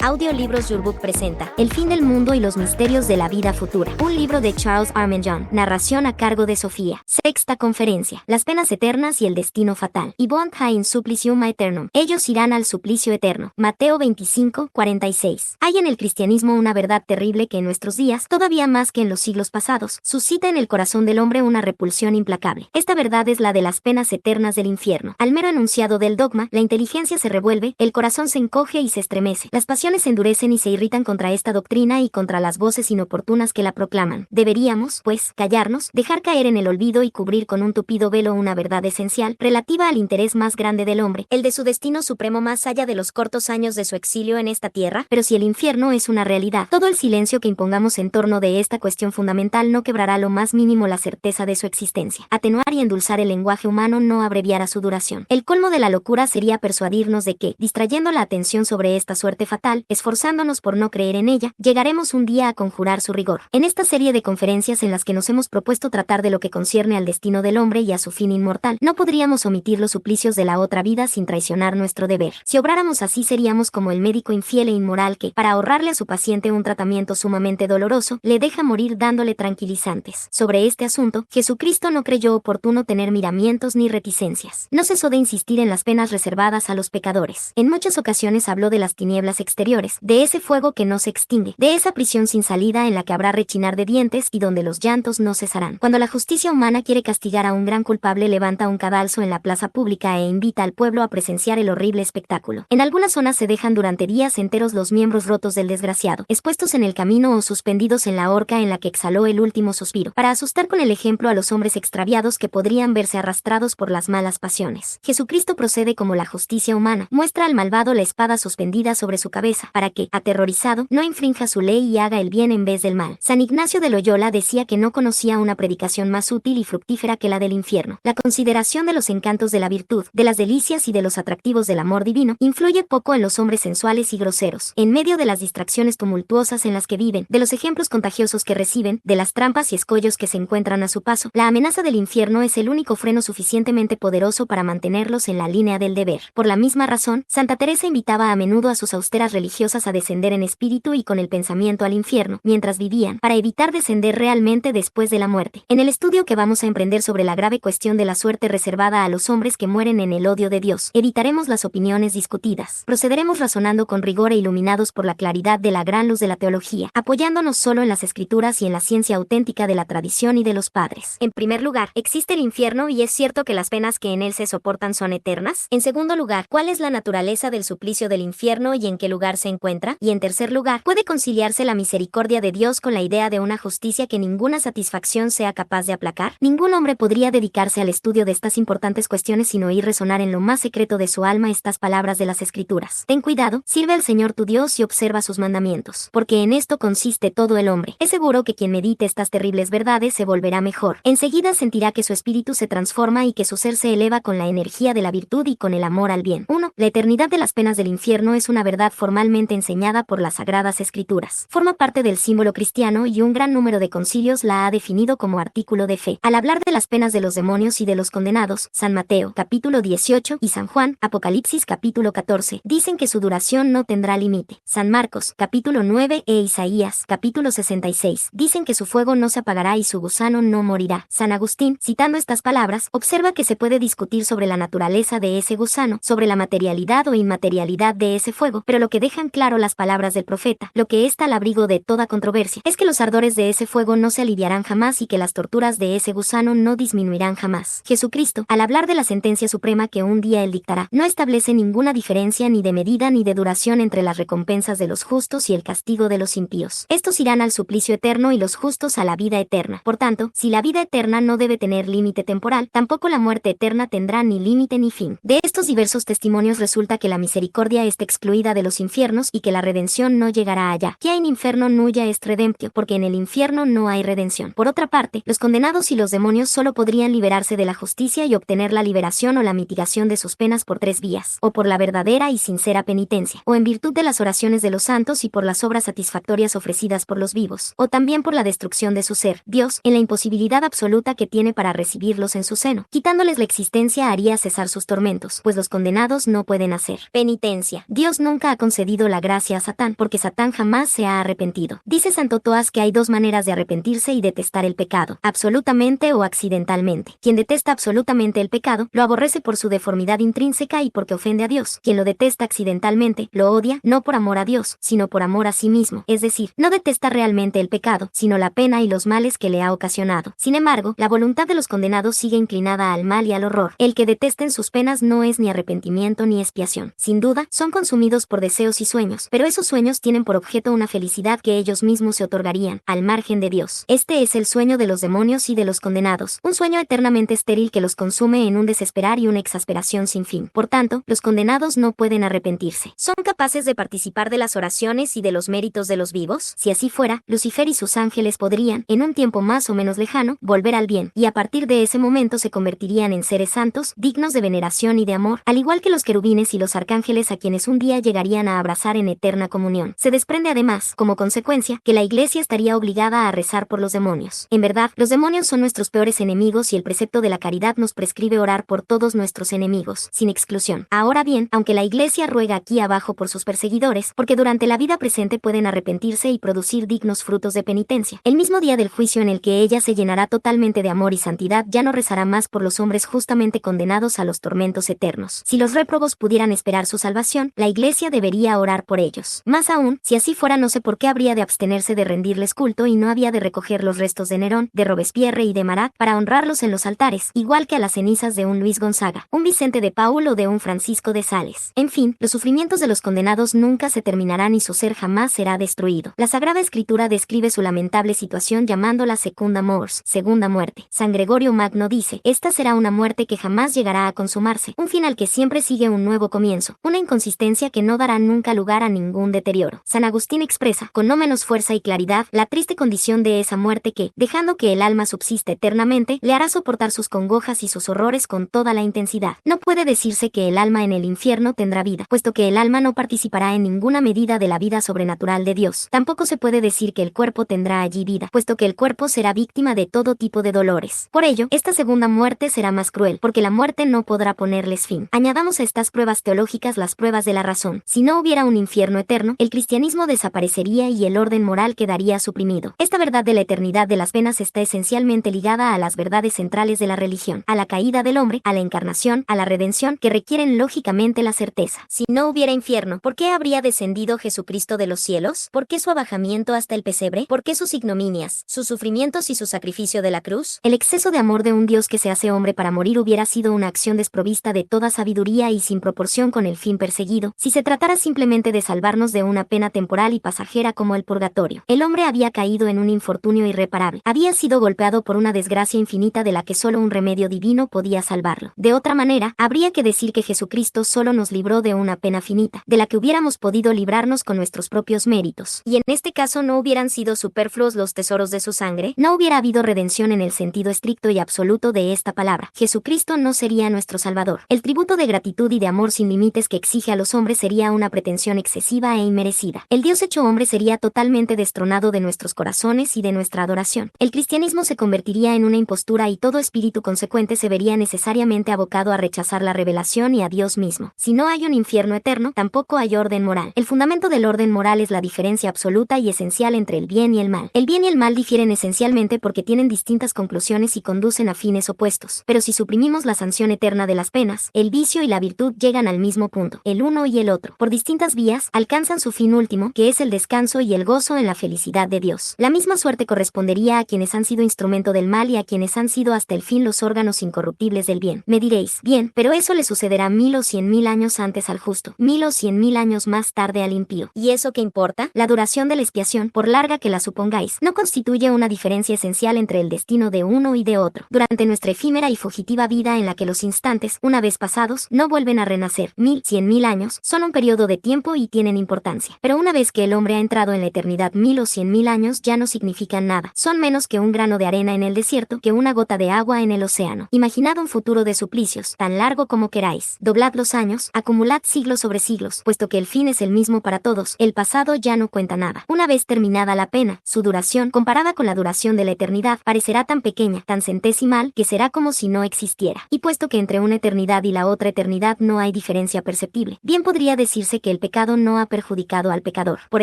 Audiolibros Yourbook presenta El fin del mundo y los misterios de la vida futura. Un libro de Charles Armenjon. Narración a cargo de Sofía. Sexta conferencia. Las penas eternas y el destino fatal. Ibont ha in supplicium aeternum. Ellos irán al suplicio eterno. Mateo 25:46. Hay en el cristianismo una verdad terrible que en nuestros días, todavía más que en los siglos pasados, suscita en el corazón del hombre una repulsión implacable. Esta verdad es la de las penas eternas del infierno. Al mero enunciado del dogma, la inteligencia se revuelve, el corazón se encoge y se estremece. Las pasiones se endurecen y se irritan contra esta doctrina y contra las voces inoportunas que la proclaman. Deberíamos, pues, callarnos, dejar caer en el olvido y cubrir con un tupido velo una verdad esencial, relativa al interés más grande del hombre, el de su destino supremo más allá de los cortos años de su exilio en esta tierra. Pero si el infierno es una realidad, todo el silencio que impongamos en torno de esta cuestión fundamental no quebrará lo más mínimo la certeza de su existencia. Atenuar y endulzar el lenguaje humano no abreviará su duración. El colmo de la locura sería persuadirnos de que, distrayendo la atención sobre esta suerte fatal, esforzándonos por no creer en ella, llegaremos un día a conjurar su rigor. En esta serie de conferencias en las que nos hemos propuesto tratar de lo que concierne al destino del hombre y a su fin inmortal, no podríamos omitir los suplicios de la otra vida sin traicionar nuestro deber. Si obráramos así seríamos como el médico infiel e inmoral que, para ahorrarle a su paciente un tratamiento sumamente doloroso, le deja morir dándole tranquilizantes. Sobre este asunto, Jesucristo no creyó oportuno tener miramientos ni reticencias. No cesó de insistir en las penas reservadas a los pecadores. En muchas ocasiones habló de las tinieblas exteriores, de ese fuego que no se extingue, de esa prisión sin salida en la que habrá rechinar de dientes y donde los llantos no cesarán. Cuando la justicia humana quiere castigar a un gran culpable, levanta un cadalso en la plaza pública e invita al pueblo a presenciar el horrible espectáculo. En algunas zonas se dejan durante días enteros los miembros rotos del desgraciado, expuestos en el camino o suspendidos en la horca en la que exhaló el último suspiro, para asustar con el ejemplo a los hombres extraviados que podrían verse arrastrados por las malas pasiones. Jesucristo procede como la justicia humana, muestra al malvado la espada suspendida sobre su cabeza, para que, aterrorizado, no infrinja su ley y haga el bien en vez del mal. San Ignacio de Loyola decía que no conocía una predicación más útil y fructífera que la del infierno. La consideración de los encantos de la virtud, de las delicias y de los atractivos del amor divino, influye poco en los hombres sensuales y groseros. En medio de las distracciones tumultuosas en las que viven, de los ejemplos contagiosos que reciben, de las trampas y escollos que se encuentran a su paso, la amenaza del infierno es el único freno suficientemente poderoso para mantenerlos en la línea del deber. Por la misma razón, Santa Teresa invitaba a menudo a sus austeras religiosas a descender en espíritu y con el pensamiento al infierno, mientras vivían, para evitar descender realmente después de la muerte. En el estudio que vamos a emprender sobre la grave cuestión de la suerte reservada a los hombres que mueren en el odio de Dios, evitaremos las opiniones discutidas. Procederemos razonando con rigor e iluminados por la claridad de la gran luz de la teología, apoyándonos solo en las escrituras y en la ciencia auténtica de la tradición y de los padres. En primer lugar, ¿existe el infierno y es cierto que las penas que en él se soportan son eternas? En segundo lugar, ¿cuál es la naturaleza del suplicio del infierno y en qué lugar se encuentra? Y en tercer lugar, ¿puede conciliarse la misericordia de Dios con la idea de una justicia que ninguna satisfacción sea capaz de aplacar? Ningún hombre podría dedicarse al estudio de estas importantes cuestiones sin oír resonar en lo más secreto de su alma estas palabras de las Escrituras. Ten cuidado, sirve al Señor tu Dios y observa sus mandamientos, porque en esto consiste todo el hombre. Es seguro que quien medite estas terribles verdades se volverá mejor. Enseguida sentirá que su espíritu se transforma y que su ser se eleva con la energía de la virtud y con el amor al bien. 1. La eternidad de las penas del infierno es una verdad formalmente enseñada por las Sagradas Escrituras. Forma parte del símbolo cristiano y un gran número de concilios la ha definido como artículo de fe. Al hablar de las penas de los demonios y de los condenados, San Mateo, capítulo 18, y San Juan, Apocalipsis, capítulo 14, dicen que su duración no tendrá límite. San Marcos, capítulo 9, e Isaías, capítulo 66, dicen que su fuego no se apagará y su gusano no morirá. San Agustín, citando estas palabras, observa que se puede discutir sobre la naturaleza de ese gusano, sobre la materialidad o inmaterialidad de ese fuego, pero lo que dejan claro las palabras del profeta, lo que está al abrigo de toda controversia, es que los ardores de ese fuego no se aliviarán jamás y que las torturas de ese gusano no disminuirán jamás. Jesucristo, al hablar de la sentencia suprema que un día él dictará, no establece ninguna diferencia ni de medida ni de duración entre las recompensas de los justos y el castigo de los impíos. Estos irán al suplicio eterno y los justos a la vida eterna. Por tanto, si la vida eterna no debe tener límite temporal, tampoco la muerte eterna tendrá ni límite ni fin. De estos diversos testimonios resulta que la misericordia está excluida de los infiernos y que la redención no llegará allá. Que in inferno nulla est redemptio, porque en el infierno no hay redención. Por otra parte, los condenados y los demonios solo podrían liberarse de la justicia y obtener la liberación o la mitigación de sus penas por tres vías, o por la verdadera y sincera penitencia, o en virtud de las oraciones de los santos y por las obras satisfactorias ofrecidas por los vivos, o también por la destrucción de su ser, Dios, en la imposibilidad absoluta que tiene para recibirlos en su seno. Quitándoles la existencia haría cesar sus tormentos, pues los condenados no pueden hacer penitencia. Dios nunca ha concedido concedido la gracia a Satán, porque Satán jamás se ha arrepentido. Dice Santo Tomás que hay dos maneras de arrepentirse y detestar el pecado, absolutamente o accidentalmente. Quien detesta absolutamente el pecado, lo aborrece por su deformidad intrínseca y porque ofende a Dios. Quien lo detesta accidentalmente, lo odia, no por amor a Dios, sino por amor a sí mismo. Es decir, no detesta realmente el pecado, sino la pena y los males que le ha ocasionado. Sin embargo, la voluntad de los condenados sigue inclinada al mal y al horror. El que detesten sus penas no es ni arrepentimiento ni expiación. Sin duda, son consumidos por deseos y sueños, pero esos sueños tienen por objeto una felicidad que ellos mismos se otorgarían, al margen de Dios. Este es el sueño de los demonios y de los condenados, un sueño eternamente estéril que los consume en un desesperar y una exasperación sin fin. Por tanto, los condenados no pueden arrepentirse. ¿Son capaces de participar de las oraciones y de los méritos de los vivos? Si así fuera, Lucifer y sus ángeles podrían, en un tiempo más o menos lejano, volver al bien, y a partir de ese momento se convertirían en seres santos, dignos de veneración y de amor, al igual que los querubines y los arcángeles a quienes un día llegarían a abrazar en eterna comunión. Se desprende además, como consecuencia, que la Iglesia estaría obligada a rezar por los demonios. En verdad, los demonios son nuestros peores enemigos y el precepto de la caridad nos prescribe orar por todos nuestros enemigos, sin exclusión. Ahora bien, aunque la Iglesia ruega aquí abajo por sus perseguidores, porque durante la vida presente pueden arrepentirse y producir dignos frutos de penitencia, el mismo día del juicio en el que ella se llenará totalmente de amor y santidad ya no rezará más por los hombres justamente condenados a los tormentos eternos. Si los réprobos pudieran esperar su salvación, la Iglesia debería orar por ellos. Más aún, si así fuera, no sé por qué habría de abstenerse de rendirles culto y no había de recoger los restos de Nerón, de Robespierre y de Marat para honrarlos en los altares, igual que a las cenizas de un Luis Gonzaga, un Vicente de Paul o de un Francisco de Sales. En fin, los sufrimientos de los condenados nunca se terminarán y su ser jamás será destruido. La Sagrada Escritura describe su lamentable situación llamándola secunda mors, segunda muerte. San Gregorio Magno dice, esta será una muerte que jamás llegará a consumarse, un final que siempre sigue un nuevo comienzo, una inconsistencia que no dará nunca lugar a ningún deterioro. San Agustín expresa, con no menos fuerza y claridad, la triste condición de esa muerte que, dejando que el alma subsiste eternamente, le hará soportar sus congojas y sus horrores con toda la intensidad. No puede decirse que el alma en el infierno tendrá vida, puesto que el alma no participará en ninguna medida de la vida sobrenatural de Dios. Tampoco se puede decir que el cuerpo tendrá allí vida, puesto que el cuerpo será víctima de todo tipo de dolores. Por ello, esta segunda muerte será más cruel, porque la muerte no podrá ponerles fin. Añadamos a estas pruebas teológicas las pruebas de la razón. Si no hubiera un infierno eterno, el cristianismo desaparecería y el orden moral quedaría suprimido. Esta verdad de la eternidad de las penas está esencialmente ligada a las verdades centrales de la religión, a la caída del hombre, a la encarnación, a la redención, que requieren lógicamente la certeza. Si no hubiera infierno, ¿por qué habría descendido Jesucristo de los cielos? ¿Por qué su abajamiento hasta el pesebre? ¿Por qué sus ignominias, sus sufrimientos y su sacrificio de la cruz? El exceso de amor de un Dios que se hace hombre para morir hubiera sido una acción desprovista de toda sabiduría y sin proporción con el fin perseguido, si se tratara simplemente de salvarnos de una pena temporal y pasajera como el purgatorio. El hombre había caído en un infortunio irreparable, había sido golpeado por una desgracia infinita de la que solo un remedio divino podía salvarlo. De otra manera, habría que decir que Jesucristo solo nos libró de una pena finita, de la que hubiéramos podido librarnos con nuestros propios méritos. Y en este caso no hubieran sido superfluos los tesoros de su sangre, no hubiera habido redención en el sentido estricto y absoluto de esta palabra. Jesucristo no sería nuestro Salvador. El tributo de gratitud y de amor sin límites que exige a los hombres sería una pretensión excesiva e inmerecida. El Dios hecho hombre sería totalmente destronado de nuestros corazones y de nuestra adoración. El cristianismo se convertiría en una impostura y todo espíritu consecuente se vería necesariamente abocado a rechazar la revelación y a Dios mismo. Si no hay un infierno eterno, tampoco hay orden moral. El fundamento del orden moral es la diferencia absoluta y esencial entre el bien y el mal. El bien y el mal difieren esencialmente porque tienen distintas conclusiones y conducen a fines opuestos. Pero si suprimimos la sanción eterna de las penas, el vicio y la virtud llegan al mismo punto. El uno y el otro, por distintas vías, alcanzan su fin último, que es el descanso y el gozo en la felicidad de Dios. La misma suerte correspondería a quienes han sido instrumento del mal y a quienes han sido hasta el fin los órganos incorruptibles del bien. Me diréis, bien, pero eso le sucederá 1000 o 100.000 años antes al justo, 1000 o 100.000 años más tarde al impío. ¿Y eso qué importa? La duración de la expiación, por larga que la supongáis, no constituye una diferencia esencial entre el destino de uno y de otro. Durante nuestra efímera y fugitiva vida en la que los instantes, una vez pasados, no vuelven a renacer, 1000, 100.000 años, son un periodo de tiempo y tienen importancia. Pero una vez que el hombre ha entrado en la eternidad, 1000 o 100.000 años ya no significan nada. Son menos que un grano de arena en el desierto, que una gota de agua en el océano. Imaginad un futuro de suplicios, tan largo como queráis. Doblad los años, acumulad siglos sobre siglos, puesto que el fin es el mismo para todos, el pasado ya no cuenta nada. Una vez terminada la pena, su duración, comparada con la duración de la eternidad, parecerá tan pequeña, tan centesimal, que será como si no existiera. Y puesto que entre una eternidad y la otra eternidad no hay diferencia perceptible, bien podría decirse que el pecado no ha perjudicado al pecador. Por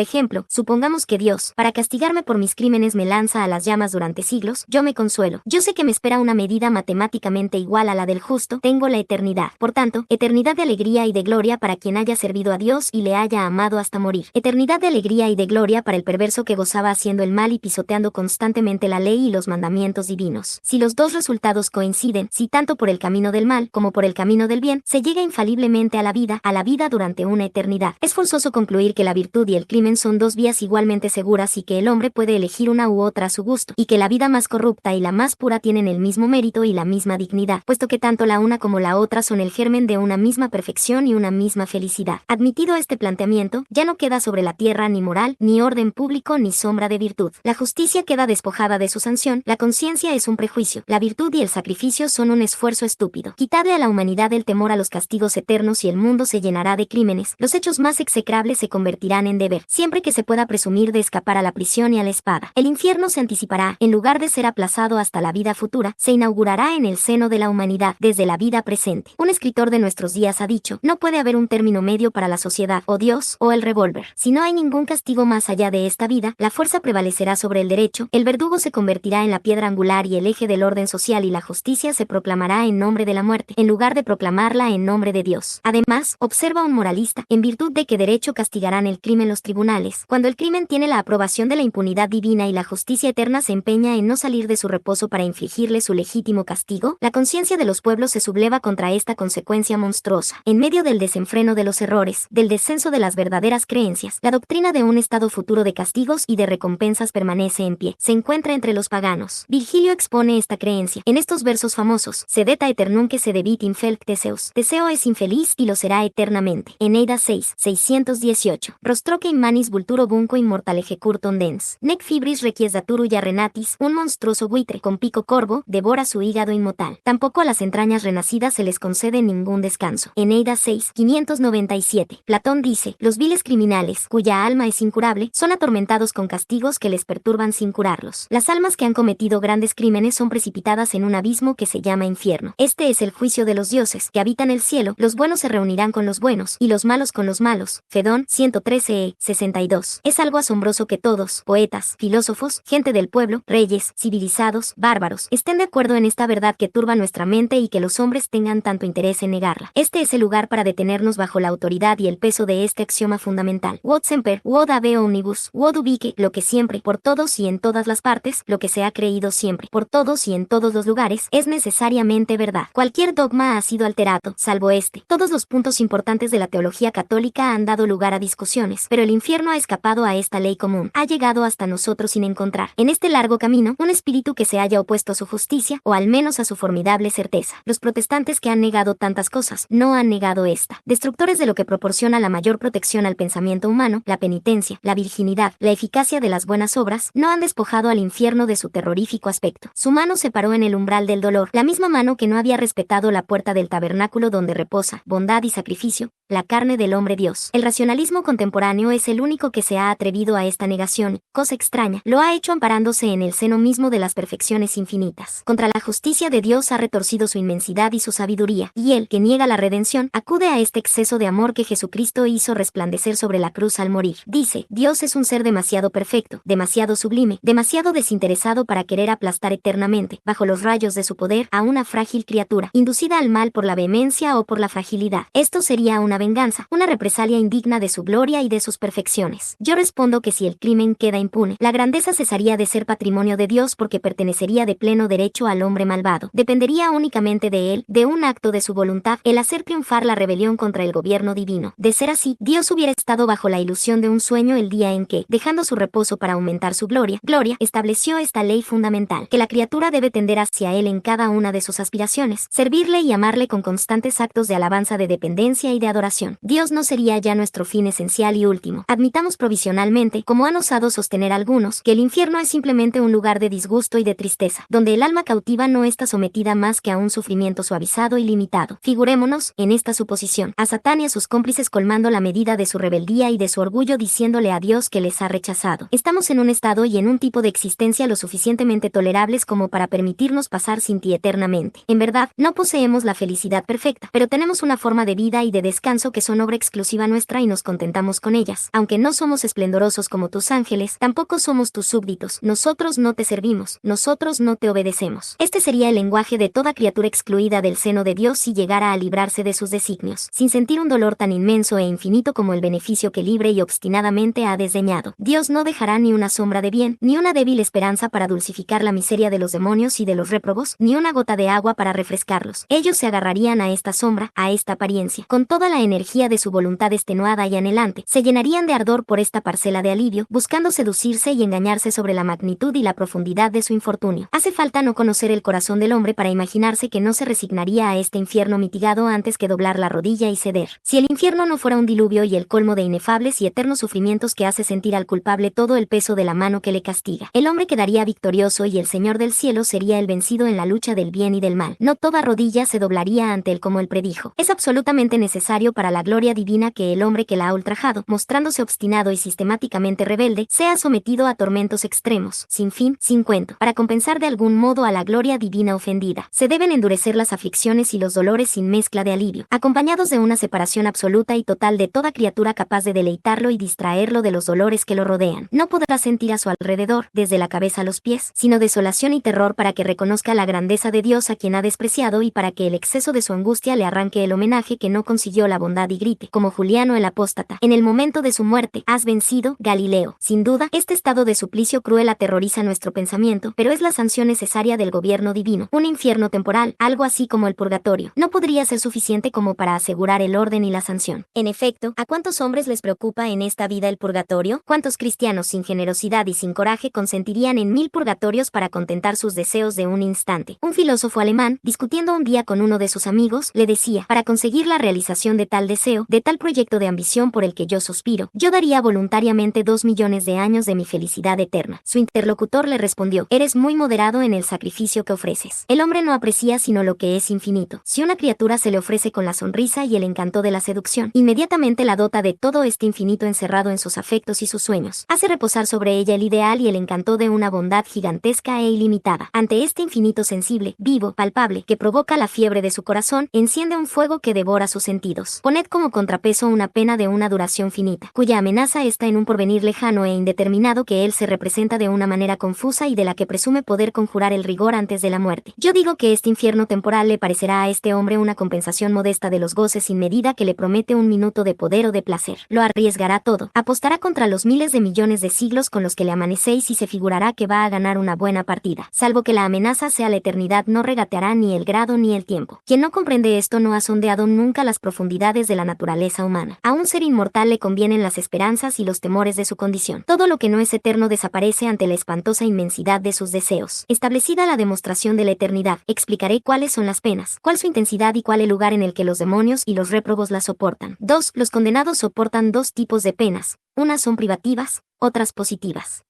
ejemplo, supongamos que Dios, para castigarme por mis crímenes, me lanza a las llamas durante siglos. Yo me consuelo. Yo sé que me espera una medida matemáticamente igual a la del justo. Tengo la eternidad. Por tanto, eternidad de alegría y de gloria para quien haya servido a Dios y le haya amado hasta morir. Eternidad de alegría y de gloria para el perverso que gozaba haciendo el mal y pisoteando constantemente la ley y los mandamientos divinos. Si los dos resultados coinciden, si tanto por el camino del mal como por el camino del bien, se llega infaliblemente a la vida durante una eternidad. Es forzoso concluir que la virtud y el crimen son dos vías igualmente seguras y que el hombre puede elegir una u otra a su gusto, y que la vida más corrupta y la más pura tienen el mismo mérito y la misma dignidad, puesto que tanto la una como la otra son el germen de una misma perfección y una misma felicidad. Admitido este planteamiento, ya no queda sobre la tierra ni moral, ni orden público, ni sombra de virtud. La justicia queda despojada de su sanción, la conciencia es un prejuicio, la virtud y el sacrificio son un esfuerzo estúpido. Quitadle a la humanidad el temor a los castigos eternos y el mundo se llenará de crímenes. Los hechos más execrables se convertirán en deber, siempre que se pueda presumir de escapar a la prisión y a la espada. El infierno se anticipará, en lugar de ser aplazado hasta la vida futura, se inaugurará en el seno de la humanidad, desde la vida presente. Un escritor de nuestros días ha dicho, no puede haber un término medio para la sociedad, o Dios, o el revólver. Si no hay ningún castigo más allá de esta vida, la fuerza prevalecerá sobre el derecho, el verdugo se convertirá en la piedra angular y el eje del orden social y la justicia se proclamará en nombre de la muerte, en lugar de proclamarla en nombre de Dios. Además, observa un moralista, en virtud de que derecho castigarán el crimen los tribunales, cuando el crimen tiene la aprobación de la impunidad divina y la justicia eterna se empeña en no salir de su reposo para infligirle su legítimo castigo, la conciencia de los pueblos se subleva contra esta consecuencia monstruosa. En medio del desenfreno de los errores, del descenso de las verdaderas creencias, la doctrina de un estado futuro de castigos y de recompensas permanece en pie. Se encuentra entre los paganos. Virgilio expone esta creencia en estos versos famosos: Sedeta eternunque sedebit infelc Teseus. Teseo es infeliz y lo será eternamente. Eneida 6, 618. Rostroque manis vulturo bunco immortalege curton dens. Nec fibris requiesdaturu ya renatis, un monstruoso buitre con pico corvo devora su hígado inmortal. Tampoco a las entrañas renacidas se les concede ningún descanso. Eneida 6, 597. Platón dice, los viles criminales, cuya alma es incurable, son atormentados con castigos que les perturban sin curarlos. Las almas que han cometido grandes crímenes son precipitadas en un abismo que se llama infierno. Este es el juicio de los dioses, que habitan el cielo. Los buenos se reunirán con los buenos, y los malos con los malos. Fedón 113, 62. Es algo asombroso que todos, poetas, filósofos, gente del pueblo, reyes, civilizados, bárbaros, estén de acuerdo en esta verdad que turba nuestra mente y que los hombres tengan tanto interés en negarla. Este es el lugar para detenernos bajo la autoridad y el peso de este axioma fundamental. Quod semper, quod habe omnibus, quod ubique, lo que siempre, por todos y en todas las partes, lo que se ha creído siempre, por todos y en todos los lugares, es necesariamente verdad. Cualquier dogma ha sido alterado, salvo este. Todos los puntos importantes de la teología católica han dado lugar a discusiones, pero el infierno ha escapado a esta ley común, ha llegado hasta nosotros sin encontrar, en este largo camino, un espíritu que se haya opuesto a su justicia, o al menos a su formidable certeza. Los protestantes que han negado tantas cosas, no han negado esta. Destructores de lo que proporciona la mayor protección al pensamiento humano, la penitencia, la virginidad, la eficacia de las buenas obras, no han despojado al infierno de su terrorífico aspecto. Su mano se paró en el umbral del dolor, la misma mano que no había respetado la puerta del tabernáculo donde reposa, bondad y sacrificio, la carne del hombre Dios. El racionalismo contemporáneo es el único que se ha atrevido a esta negación, cosa extraña, lo ha hecho amparándose en el seno mismo de las perfecciones infinitas. Contra la justicia de Dios ha retorcido su inmensidad y su sabiduría, y él, que niega la redención, acude a este exceso de amor que Jesucristo hizo resplandecer sobre la cruz al morir. Dice, Dios es un ser demasiado perfecto, demasiado sublime, demasiado desinteresado para querer aplastar eternamente, bajo los rayos de su poder, a una frágil criatura, inducida al mal por la vehemencia o por la fragilidad. Esto sería una venganza, una represalia indigna de su gloria y de sus perfecciones. Yo respondo que si el crimen queda impune, la grandeza cesaría de ser patrimonio de Dios porque pertenecería de pleno derecho al hombre malvado. Dependería únicamente de él, de un acto de su voluntad, el hacer triunfar la rebelión contra el gobierno divino. De ser así, Dios hubiera estado bajo la ilusión de un sueño el día en que, dejando su reposo para aumentar su gloria, estableció esta ley fundamental, que la criatura debe tender hacia él en cada una de sus aspiraciones, servirle y amarle con constantes actos de alabanza, de dependencia y de adoración. Dios no sería ya nuestro fin esencial y último. Admitamos provisionalmente, como han osado sostener algunos, que el infierno es simplemente un lugar de disgusto y de tristeza, donde el alma cautiva no está sometida más que a un sufrimiento suavizado y limitado. Figurémonos, en esta suposición, a Satán y a sus cómplices colmando la medida de su rebeldía y de su orgullo diciéndole a Dios que les ha rechazado. Estamos en un estado y en un tipo de existencia lo suficientemente tolerables como para permitirnos pasar sin ti eternamente. En verdad, no poseemos la felicidad perfecta, pero tenemos una forma de vida y de descanso que son obra exclusiva exclusiva nuestra y nos contentamos con ellas. Aunque no somos esplendorosos como tus ángeles, tampoco somos tus súbditos. Nosotros no te servimos, nosotros no te obedecemos. Este sería el lenguaje de toda criatura excluida del seno de Dios si llegara a librarse de sus designios, sin sentir un dolor tan inmenso e infinito como el beneficio que libre y obstinadamente ha desdeñado. Dios no dejará ni una sombra de bien, ni una débil esperanza para dulcificar la miseria de los demonios y de los réprobos, ni una gota de agua para refrescarlos. Ellos se agarrarían a esta sombra, a esta apariencia, con toda la energía de su voluntad extenuada y anhelante, se llenarían de ardor por esta parcela de alivio, buscando seducirse y engañarse sobre la magnitud y la profundidad de su infortunio. Hace falta no conocer el corazón del hombre para imaginarse que no se resignaría a este infierno mitigado antes que doblar la rodilla y ceder. Si el infierno no fuera un diluvio y el colmo de inefables y eternos sufrimientos que hace sentir al culpable todo el peso de la mano que le castiga, el hombre quedaría victorioso y el Señor del cielo sería el vencido en la lucha del bien y del mal. No toda rodilla se doblaría ante él como él predijo. Es absolutamente necesario para la gloria divina que el hombre que la ha ultrajado, mostrándose obstinado y sistemáticamente rebelde, sea sometido a tormentos extremos, sin fin, sin cuento, para compensar de algún modo a la gloria divina ofendida. Se deben endurecer las aflicciones y los dolores sin mezcla de alivio, acompañados de una separación absoluta y total de toda criatura capaz de deleitarlo y distraerlo de los dolores que lo rodean. No podrá sentir a su alrededor, desde la cabeza a los pies, sino desolación y terror para que reconozca la grandeza de Dios a quien ha despreciado y para que el exceso de su angustia le arranque el homenaje que no consiguió la bondad y grite, como Juliano el apóstata, en el momento de su muerte: has vencido, Galileo. Sin duda, este estado de suplicio cruel aterroriza nuestro pensamiento, pero es la sanción necesaria del gobierno divino. Un infierno temporal, algo así como el purgatorio, no podría ser suficiente como para asegurar el orden y la sanción. En efecto, ¿a cuántos hombres les preocupa en esta vida el purgatorio? ¿Cuántos cristianos sin generosidad y sin coraje consentirían en 1000 purgatorios para contentar sus deseos de un instante? Un filósofo alemán, discutiendo un día con uno de sus amigos, le decía: para conseguir la realización de tal deseo, de tal proyecto de ambición por el que yo suspiro, yo daría voluntariamente 2 millones de años de mi felicidad eterna. Su interlocutor le respondió: eres muy moderado en el sacrificio que ofreces. El hombre no aprecia sino lo que es infinito. Si una criatura se le ofrece con la sonrisa y el encanto de la seducción, inmediatamente la dota de todo este infinito encerrado en sus afectos y sus sueños. Hace reposar sobre ella el ideal y el encanto de una bondad gigantesca e ilimitada. Ante este infinito sensible, vivo, palpable, que provoca la fiebre de su corazón, enciende un fuego que devora sus sentidos. Poned como contrapeso una pena de una duración finita, cuya amenaza está en un porvenir lejano e indeterminado que él se representa de una manera confusa y de la que presume poder conjurar el rigor antes de la muerte. Yo digo que este infierno temporal le parecerá a este hombre una compensación modesta de los goces sin medida que le promete un minuto de poder o de placer. Lo arriesgará todo, apostará contra los miles de millones de siglos con los que le amanecéis y se figurará que va a ganar una buena partida. Salvo que la amenaza sea la eternidad, no regateará ni el grado ni el tiempo. Quien no comprende esto no ha sondeado nunca las profundidades de la naturaleza humana. A un ser inmortal le convienen las esperanzas y los temores de su condición. Todo lo que no es eterno desaparece ante la espantosa inmensidad de sus deseos. Establecida la demostración de la eternidad, explicaré cuáles son las penas, cuál su intensidad y cuál el lugar en el que los demonios y los réprobos las soportan. 2. Los condenados soportan dos tipos de penas. Unas son privativas, otras positivas.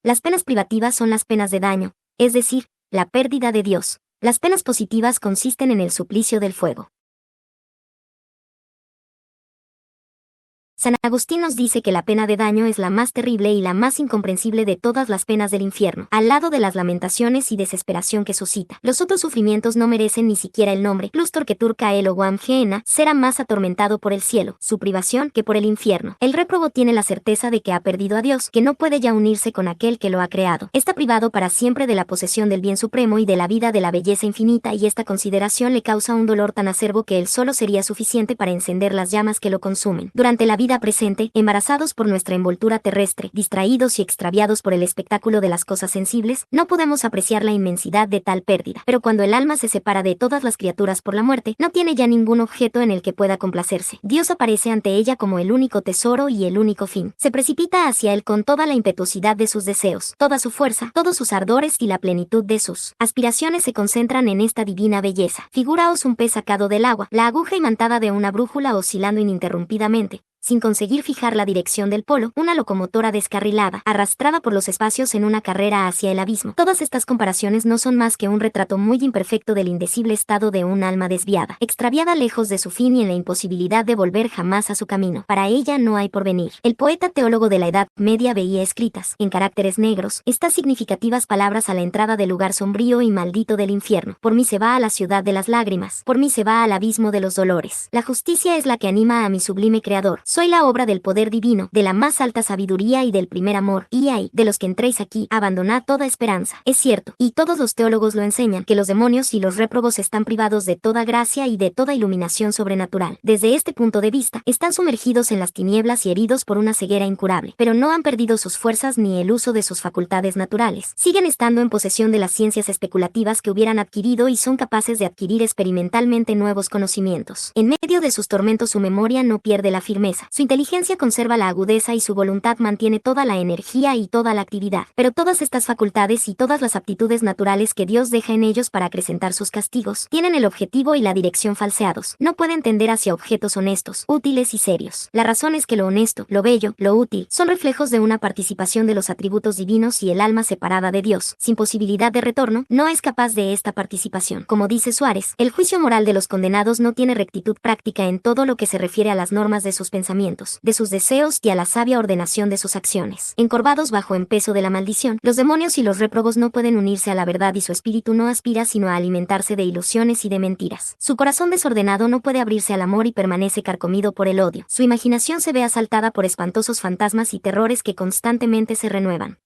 Las penas privativas son las penas de daño, es decir, la pérdida de Dios. Las penas positivas consisten en el suplicio del fuego. San Agustín nos dice que la pena de daño es la más terrible y la más incomprensible de todas las penas del infierno, al lado de las lamentaciones y desesperación que suscita. Los otros sufrimientos no merecen ni siquiera el nombre. Plustor que turca el o Gehenna será más atormentado por el cielo, su privación, que por el infierno. El réprobo tiene la certeza de que ha perdido a Dios, que no puede ya unirse con aquel que lo ha creado. Está privado para siempre de la posesión del bien supremo y de la vida de la belleza infinita, y esta consideración le causa un dolor tan acerbo que él solo sería suficiente para encender las llamas que lo consumen. Durante la vida presente, embarazados por nuestra envoltura terrestre, distraídos y extraviados por el espectáculo de las cosas sensibles, no podemos apreciar la inmensidad de tal pérdida. Pero cuando el alma se separa de todas las criaturas por la muerte, no tiene ya ningún objeto en el que pueda complacerse. Dios aparece ante ella como el único tesoro y el único fin. Se precipita hacia él con toda la impetuosidad de sus deseos, toda su fuerza, todos sus ardores y la plenitud de sus aspiraciones se concentran en esta divina belleza. Figuraos un pez sacado del agua, la aguja imantada de una brújula oscilando ininterrumpidamente, sin conseguir fijar la dirección del polo, una locomotora descarrilada, arrastrada por los espacios en una carrera hacia el abismo. Todas estas comparaciones no son más que un retrato muy imperfecto del indecible estado de un alma desviada, extraviada lejos de su fin y en la imposibilidad de volver jamás a su camino. Para ella no hay porvenir. El poeta teólogo de la Edad Media veía escritas, en caracteres negros, estas significativas palabras a la entrada del lugar sombrío y maldito del infierno: por mí se va a la ciudad de las lágrimas, por mí se va al abismo de los dolores. La justicia es la que anima a mi sublime creador. Soy la obra del poder divino, de la más alta sabiduría y del primer amor. Y ay, de los que entréis aquí, abandonad toda esperanza. Es cierto, y todos los teólogos lo enseñan, que los demonios y los réprobos están privados de toda gracia y de toda iluminación sobrenatural. Desde este punto de vista, están sumergidos en las tinieblas y heridos por una ceguera incurable, pero no han perdido sus fuerzas ni el uso de sus facultades naturales. Siguen estando en posesión de las ciencias especulativas que hubieran adquirido y son capaces de adquirir experimentalmente nuevos conocimientos. En medio de sus tormentos su memoria no pierde la firmeza, su inteligencia conserva la agudeza y su voluntad mantiene toda la energía y toda la actividad. Pero todas estas facultades y todas las aptitudes naturales que Dios deja en ellos para acrecentar sus castigos, tienen el objetivo y la dirección falseados. No pueden tender hacia objetos honestos, útiles y serios. La razón es que lo honesto, lo bello, lo útil, son reflejos de una participación de los atributos divinos y el alma separada de Dios, sin posibilidad de retorno, no es capaz de esta participación. Como dice Suárez, el juicio moral de los condenados no tiene rectitud práctica en todo lo que se refiere a las normas de sus pensamientos, de sus deseos y a la sabia ordenación de sus acciones. Encorvados bajo el peso de la maldición, los demonios y los réprobos no pueden unirse a la verdad y su espíritu no aspira sino a alimentarse de ilusiones y de mentiras. Su corazón desordenado no puede abrirse al amor y permanece carcomido por el odio. Su imaginación se ve asaltada por espantosos fantasmas y terrores que constantemente se renuevan.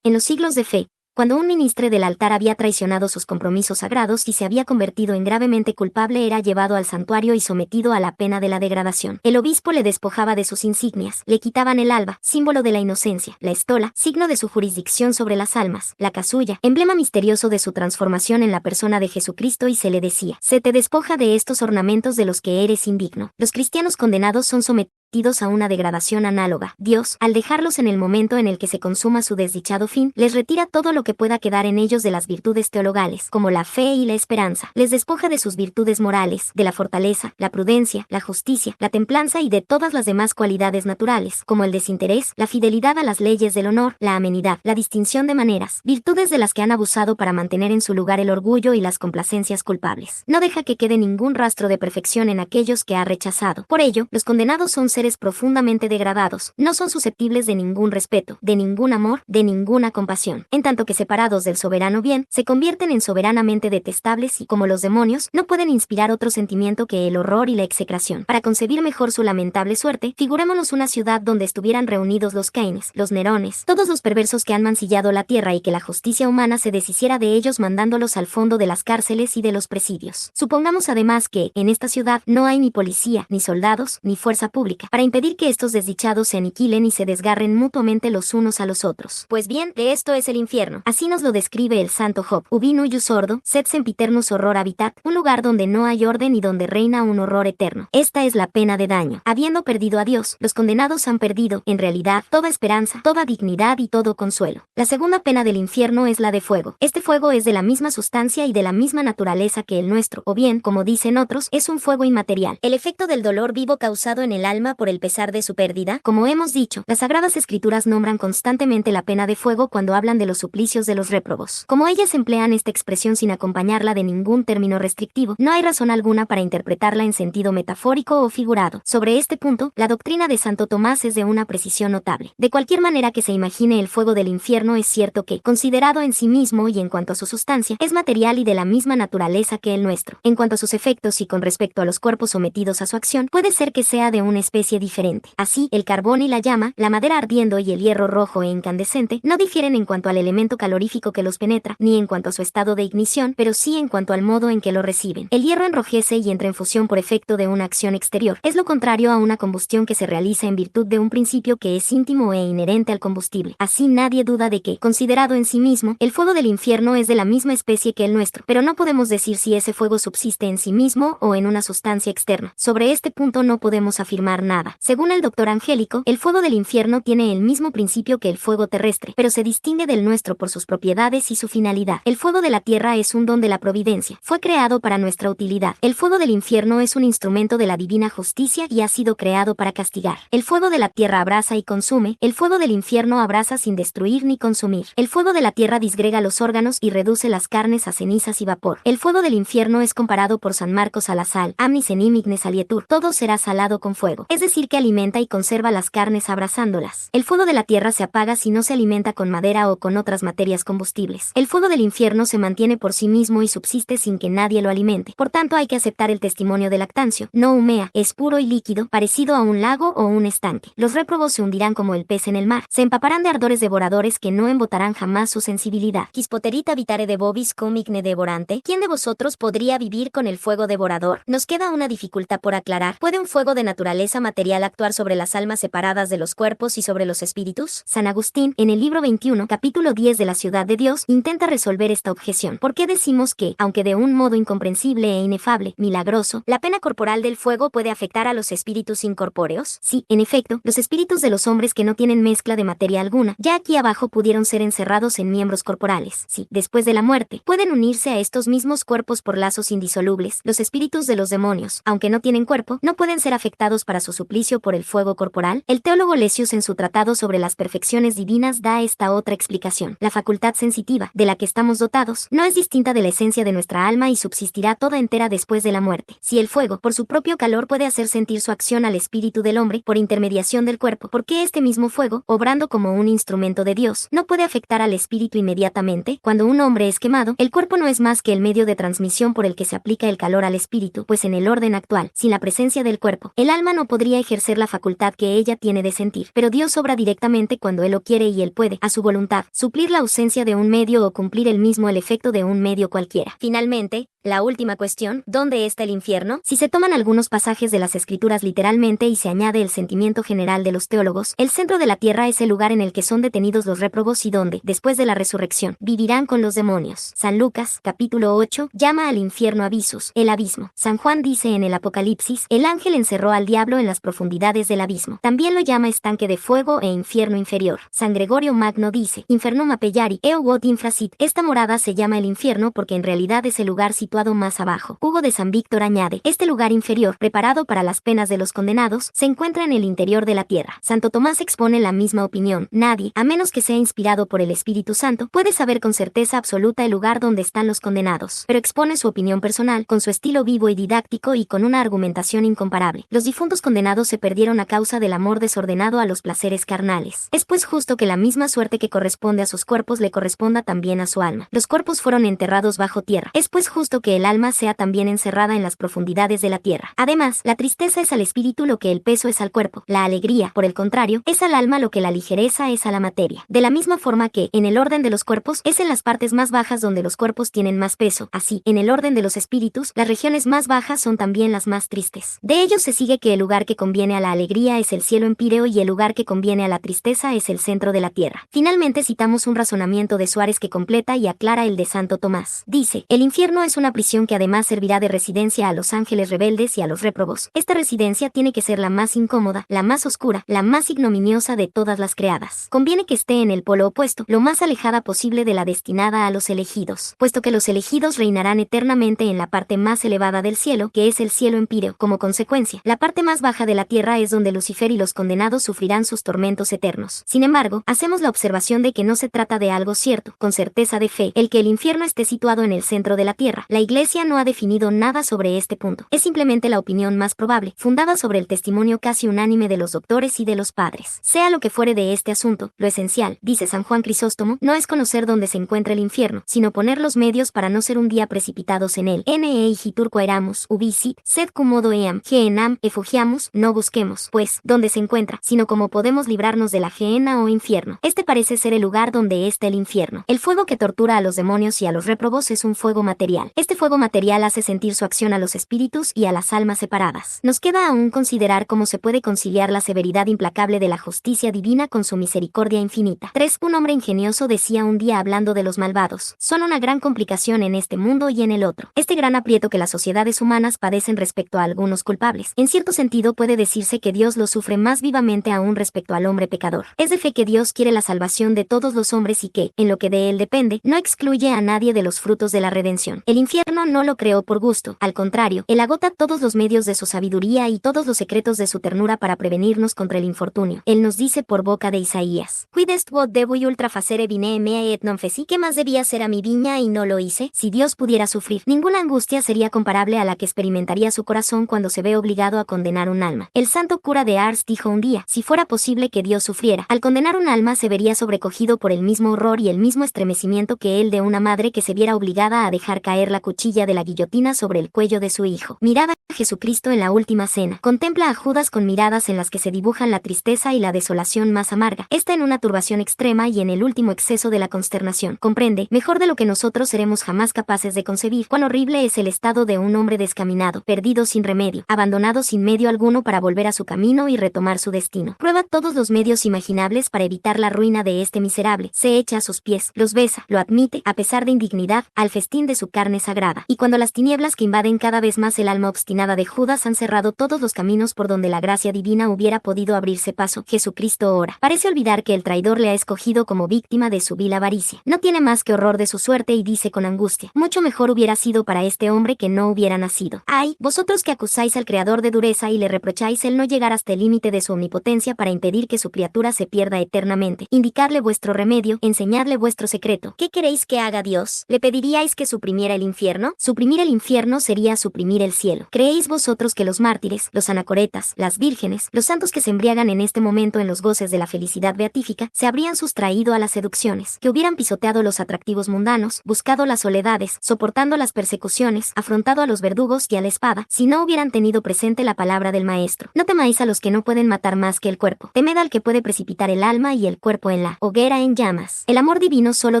En los siglos de fe, cuando un ministro del altar había traicionado sus compromisos sagrados y se había convertido en gravemente culpable, era llevado al santuario y sometido a la pena de la degradación. El obispo le despojaba de sus insignias, le quitaban el alba, símbolo de la inocencia, la estola, signo de su jurisdicción sobre las almas, la casulla, emblema misterioso de su transformación en la persona de Jesucristo, y se le decía: se te despoja de estos ornamentos de los que eres indigno. Los cristianos condenados son sometidos a una degradación análoga. Dios, al dejarlos en el momento en el que se consuma su desdichado fin, les retira todo lo que pueda quedar en ellos de las virtudes teologales, como la fe y la esperanza. Les despoja de sus virtudes morales, de la fortaleza, la prudencia, la justicia, la templanza y de todas las demás cualidades naturales, como el desinterés, la fidelidad a las leyes del honor, la amenidad, la distinción de maneras, virtudes de las que han abusado para mantener en su lugar el orgullo y las complacencias culpables. No deja que quede ningún rastro de perfección en aquellos que ha rechazado. Por ello, los condenados son seres profundamente degradados, no son susceptibles de ningún respeto, de ningún amor, de ninguna compasión, en tanto que separados del soberano bien, se convierten en soberanamente detestables y, como los demonios, no pueden inspirar otro sentimiento que el horror y la execración. Para concebir mejor su lamentable suerte, figurémonos una ciudad donde estuvieran reunidos los Caines, los Nerones, todos los perversos que han mancillado la tierra, y que la justicia humana se deshiciera de ellos mandándolos al fondo de las cárceles y de los presidios. Supongamos además que, en esta ciudad, no hay ni policía, ni soldados, ni fuerza pública, para impedir que estos desdichados se aniquilen y se desgarren mutuamente los unos a los otros. Pues bien, de esto es el infierno. Así nos lo describe el santo Job: ubi nullus ordo, sed sempiternus horror habitat, un lugar donde no hay orden y donde reina un horror eterno. Esta es la pena de daño. Habiendo perdido a Dios, los condenados han perdido, en realidad, toda esperanza, toda dignidad y todo consuelo. La segunda pena del infierno es la de fuego. Este fuego es de la misma sustancia y de la misma naturaleza que el nuestro, o bien, como dicen otros, es un fuego inmaterial. El efecto del dolor vivo causado en el alma por el pesar de su pérdida. Como hemos dicho, las Sagradas Escrituras nombran constantemente la pena de fuego cuando hablan de los suplicios de los réprobos. Como ellas emplean esta expresión sin acompañarla de ningún término restrictivo, no hay razón alguna para interpretarla en sentido metafórico o figurado. Sobre este punto, la doctrina de Santo Tomás es de una precisión notable. De cualquier manera que se imagine el fuego del infierno, es cierto que, considerado en sí mismo y en cuanto a su sustancia, es material y de la misma naturaleza que el nuestro. En cuanto a sus efectos y con respecto a los cuerpos sometidos a su acción, puede ser que sea de una especie diferente. Así, el carbón y la llama, la madera ardiendo y el hierro rojo e incandescente, no difieren en cuanto al elemento calorífico que los penetra, ni en cuanto a su estado de ignición, pero sí en cuanto al modo en que lo reciben. El hierro enrojece y entra en fusión por efecto de una acción exterior. Es lo contrario a una combustión que se realiza en virtud de un principio que es íntimo e inherente al combustible. Así, nadie duda de que, considerado en sí mismo, el fuego del infierno es de la misma especie que el nuestro, pero no podemos decir si ese fuego subsiste en sí mismo o en una sustancia externa. Sobre este punto no podemos afirmar nada. nada. Según el Dr. Angélico, el fuego del infierno tiene el mismo principio que el fuego terrestre, pero se distingue del nuestro por sus propiedades y su finalidad. El fuego de la tierra es un don de la providencia. Fue creado para nuestra utilidad. El fuego del infierno es un instrumento de la divina justicia y ha sido creado para castigar. El fuego de la tierra abraza y consume. El fuego del infierno abraza sin destruir ni consumir. El fuego de la tierra disgrega los órganos y reduce las carnes a cenizas y vapor. El fuego del infierno es comparado por San Marcos a la sal. Amnis enim ignes alietur. Todo será salado con fuego. Es decir, que alimenta y conserva las carnes abrazándolas. El fuego de la tierra se apaga si no se alimenta con madera o con otras materias combustibles. El fuego del infierno se mantiene por sí mismo y subsiste sin que nadie lo alimente. Por tanto, hay que aceptar el testimonio de Lactancio. No humea, es puro y líquido, parecido a un lago o un estanque. Los réprobos se hundirán como el pez en el mar. Se empaparán de ardores devoradores que no embotarán jamás su sensibilidad. Quispoterita vitare de vobis cum igne devorante. ¿Quién de vosotros podría vivir con el fuego devorador? Nos queda una dificultad por aclarar. ¿Puede un fuego de naturaleza material actuar sobre las almas separadas de los cuerpos y sobre los espíritus? San Agustín, en el libro 21, capítulo 10 de la Ciudad de Dios, intenta resolver esta objeción. ¿Por qué decimos que, aunque de un modo incomprensible e inefable, milagroso, la pena corporal del fuego puede afectar a los espíritus incorpóreos? Sí, en efecto, los espíritus de los hombres que no tienen mezcla de materia alguna, ya aquí abajo pudieron ser encerrados en miembros corporales. Sí, después de la muerte, pueden unirse a estos mismos cuerpos por lazos indisolubles. Los espíritus de los demonios, aunque no tienen cuerpo, no pueden ser afectados para su suplicio por el fuego corporal. El teólogo Lesius, en su tratado sobre las perfecciones divinas, da esta otra explicación. La facultad sensitiva, de la que estamos dotados, no es distinta de la esencia de nuestra alma y subsistirá toda entera después de la muerte. Si el fuego, por su propio calor, puede hacer sentir su acción al espíritu del hombre por intermediación del cuerpo, ¿por qué este mismo fuego, obrando como un instrumento de Dios, no puede afectar al espíritu inmediatamente? Cuando un hombre es quemado, el cuerpo no es más que el medio de transmisión por el que se aplica el calor al espíritu, pues en el orden actual, sin la presencia del cuerpo, el alma no podría ejercer la facultad que ella tiene de sentir, pero Dios obra directamente cuando Él lo quiere y Él puede, a su voluntad, suplir la ausencia de un medio o cumplir él mismo el efecto de un medio cualquiera. Finalmente, la última cuestión, ¿dónde está el infierno? Si se toman algunos pasajes de las Escrituras literalmente y se añade el sentimiento general de los teólogos, el centro de la tierra es el lugar en el que son detenidos los réprobos y donde, después de la resurrección, vivirán con los demonios. San Lucas, capítulo 8, llama al infierno abisus, el abismo. San Juan dice en el Apocalipsis, el ángel encerró al diablo en las profundidades del abismo. También lo llama estanque de fuego e infierno inferior. San Gregorio Magno dice, infernum appellari eo vot infrasit. Esta morada se llama el infierno porque en realidad es el lugar situado más abajo. Hugo de San Víctor añade, este lugar inferior, preparado para las penas de los condenados, se encuentra en el interior de la tierra. Santo Tomás expone la misma opinión. Nadie, a menos que sea inspirado por el Espíritu Santo, puede saber con certeza absoluta el lugar donde están los condenados, pero expone su opinión personal, con su estilo vivo y didáctico y con una argumentación incomparable. Los difuntos condenados se perdieron a causa del amor desordenado a los placeres carnales. Es pues justo que la misma suerte que corresponde a sus cuerpos le corresponda también a su alma. Los cuerpos fueron enterrados bajo tierra. Es pues justo que el alma sea también encerrada en las profundidades de la tierra. Además, la tristeza es al espíritu lo que el peso es al cuerpo. La alegría, por el contrario, es al alma lo que la ligereza es a la materia. De la misma forma que, en el orden de los cuerpos, es en las partes más bajas donde los cuerpos tienen más peso. Así, en el orden de los espíritus, las regiones más bajas son también las más tristes. De ello se sigue que el lugar que conviene a la alegría es el cielo empíreo y el lugar que conviene a la tristeza es el centro de la tierra. Finalmente citamos un razonamiento de Suárez que completa y aclara el de Santo Tomás. Dice, el infierno es una prisión que además servirá de residencia a los ángeles rebeldes y a los réprobos. Esta residencia tiene que ser la más incómoda, la más oscura, la más ignominiosa de todas las creadas. Conviene que esté en el polo opuesto, lo más alejada posible de la destinada a los elegidos, puesto que los elegidos reinarán eternamente en la parte más elevada del cielo, que es el cielo empíreo. Como consecuencia, la parte más baja de la tierra es donde Lucifer y los condenados sufrirán sus tormentos eternos. Sin embargo, hacemos la observación de que no se trata de algo cierto, con certeza de fe, el que el infierno esté situado en el centro de la tierra. La Iglesia no ha definido nada sobre este punto. Es simplemente la opinión más probable, fundada sobre el testimonio casi unánime de los doctores y de los padres. Sea lo que fuere de este asunto, lo esencial, dice San Juan Crisóstomo, no es conocer dónde se encuentra el infierno, sino poner los medios para no ser un día precipitados en él. Ne igitur quaeramus, ubi sit, sed cumodo eam, gehenam, efugiamus, no busquemos, pues, dónde se encuentra, sino cómo podemos librarnos de la gehenna o infierno. Este parece ser el lugar donde está el infierno. El fuego que tortura a los demonios y a los réprobos es un fuego material. Este Este fuego material hace sentir su acción a los espíritus y a las almas separadas. Nos queda aún considerar cómo se puede conciliar la severidad implacable de la justicia divina con su misericordia infinita. 3. Un hombre ingenioso decía un día hablando de los malvados: son una gran complicación en este mundo y en el otro. Este gran aprieto que las sociedades humanas padecen respecto a algunos culpables, en cierto sentido puede decirse que Dios lo sufre más vivamente aún respecto al hombre pecador. Es de fe que Dios quiere la salvación de todos los hombres y que, en lo que de él depende, no excluye a nadie de los frutos de la redención. El infierno no lo creó por gusto, al contrario, él agota todos los medios de su sabiduría y todos los secretos de su ternura para prevenirnos contra el infortunio. Él nos dice por boca de Isaías: Quid est quod devo ultra facere vine mea et non feci. ¿Qué más debía hacer a mi viña y no lo hice? Si Dios pudiera sufrir, ninguna angustia sería comparable a la que experimentaría su corazón cuando se ve obligado a condenar un alma. El santo cura de Ars dijo un día: si fuera posible que Dios sufriera, al condenar un alma se vería sobrecogido por el mismo horror y el mismo estremecimiento que el de una madre que se viera obligada a dejar caer la cuchilla de la guillotina sobre el cuello de su hijo. Mirad a Jesucristo en la última cena. Contempla a Judas con miradas en las que se dibujan la tristeza y la desolación más amarga. Está en una turbación extrema y en el último exceso de la consternación. Comprende, mejor de lo que nosotros seremos jamás capaces de concebir, cuán horrible es el estado de un hombre descaminado, perdido sin remedio, abandonado sin medio alguno para volver a su camino y retomar su destino. Prueba todos los medios imaginables para evitar la ruina de este miserable. Se echa a sus pies, los besa, lo admite, a pesar de indignidad, al festín de su carne sagrada. Y cuando las tinieblas que invaden cada vez más el alma obstinada de Judas han cerrado todos los caminos por donde la gracia divina hubiera podido abrirse paso, Jesucristo ora. Parece olvidar que el traidor le ha escogido como víctima de su vil avaricia. No tiene más que horror de su suerte y dice con angustia: mucho mejor hubiera sido para este hombre que no hubiera nacido. Ay, vosotros que acusáis al Creador de dureza y le reprocháis el no llegar hasta el límite de su omnipotencia para impedir que su criatura se pierda eternamente. Indicadle vuestro remedio, enseñadle vuestro secreto. ¿Qué queréis que haga Dios? ¿Le pediríais que suprimiera el infierno? Suprimir el infierno sería suprimir el cielo. ¿Creéis vosotros que los mártires, los anacoretas, las vírgenes, los santos que se embriagan en este momento en los goces de la felicidad beatífica, se habrían sustraído a las seducciones, que hubieran pisoteado los atractivos mundanos, buscado las soledades, soportando las persecuciones, afrontado a los verdugos y a la espada, si no hubieran tenido presente la palabra del Maestro? No temáis a los que no pueden matar más que el cuerpo. Temed al que puede precipitar el alma y el cuerpo en la hoguera en llamas. El amor divino solo